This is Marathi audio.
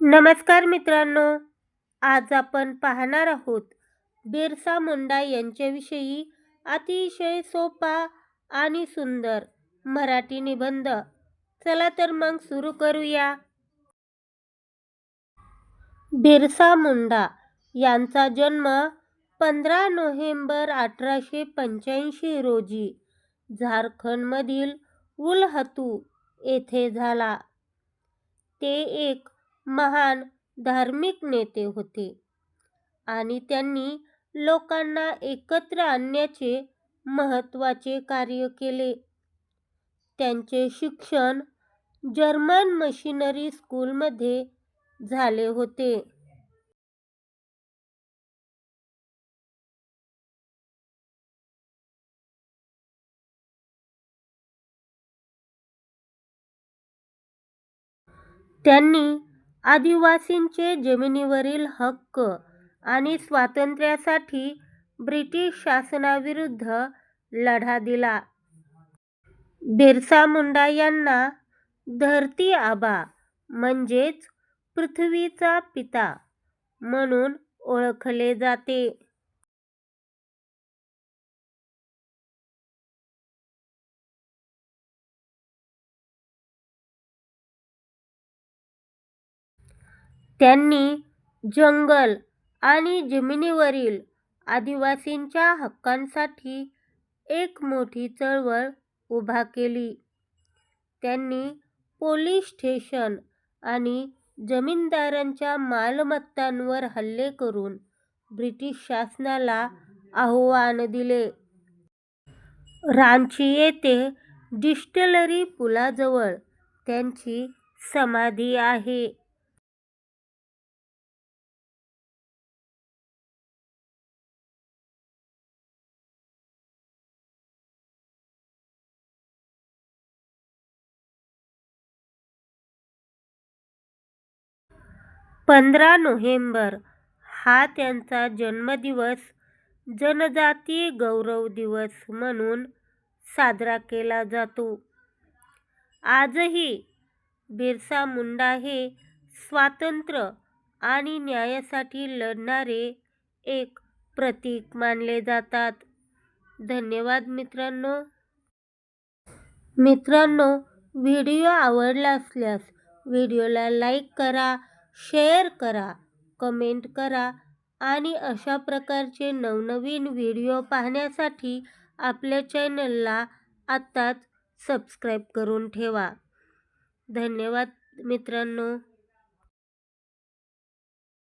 नमस्कार मित्रांनो, आज आपण पाहणार आहोत बिरसा मुंडा यांच्याविषयी अतिशय सोपा आणि सुंदर मराठी निबंध. चला तर मग सुरू करूया. बिरसा मुंडा यांचा जन्म 15 नोव्हेंबर 1885 रोजी झारखंडमधील उलहतू येथे झाला. ते एक महान धार्मिक नेते होते आणि त्यांनी लोकांना एकत्र आणण्याचे महत्त्वाचे कार्य केले. त्यांचे शिक्षण जर्मन मिशनरी स्कूलमध्ये झाले होते. त्यांनी आदिवासींचे जमिनीवरील हक्क आणि स्वातंत्र्यासाठी ब्रिटिश शासनाविरुद्ध लढा दिला. बिरसा मुंडा यांना धरती आबा म्हणजेच पृथ्वीचा पिता म्हणून ओळखले जाते. त्यांनी जंगल आणि जमिनीवरील आदिवासींच्या हक्कांसाठी एक मोठी चळवळ उभा केली. त्यांनी पोलीस स्टेशन आणि जमीनदारांच्या मालमत्तांवर हल्ले करून ब्रिटिश शासनाला आव्हान दिले. रांची येथे डिस्टिलरी पुलाजवळ त्यांची समाधी आहे. पंधरा नोव्हेंबर हा त्यांचा जन्मदिवस जनजाती गौरव दिवस म्हणून साजरा केला जातो. आजही बिरसा मुंडा हे स्वातंत्र्य आणि न्यायासाठी लढणारे एक प्रतीक मानले जातात. धन्यवाद मित्रांनो. व्हिडिओ आवडला असल्यास व्हिडिओला लाईक करा, शेअर करा, कमेंट करा आणि अशा प्रकारचे नवनवीन व्हिडिओ पाहण्यासाठी आपल्या चॅनलला आत्ताच सबस्क्राईब करून ठेवा. धन्यवाद मित्रांनो.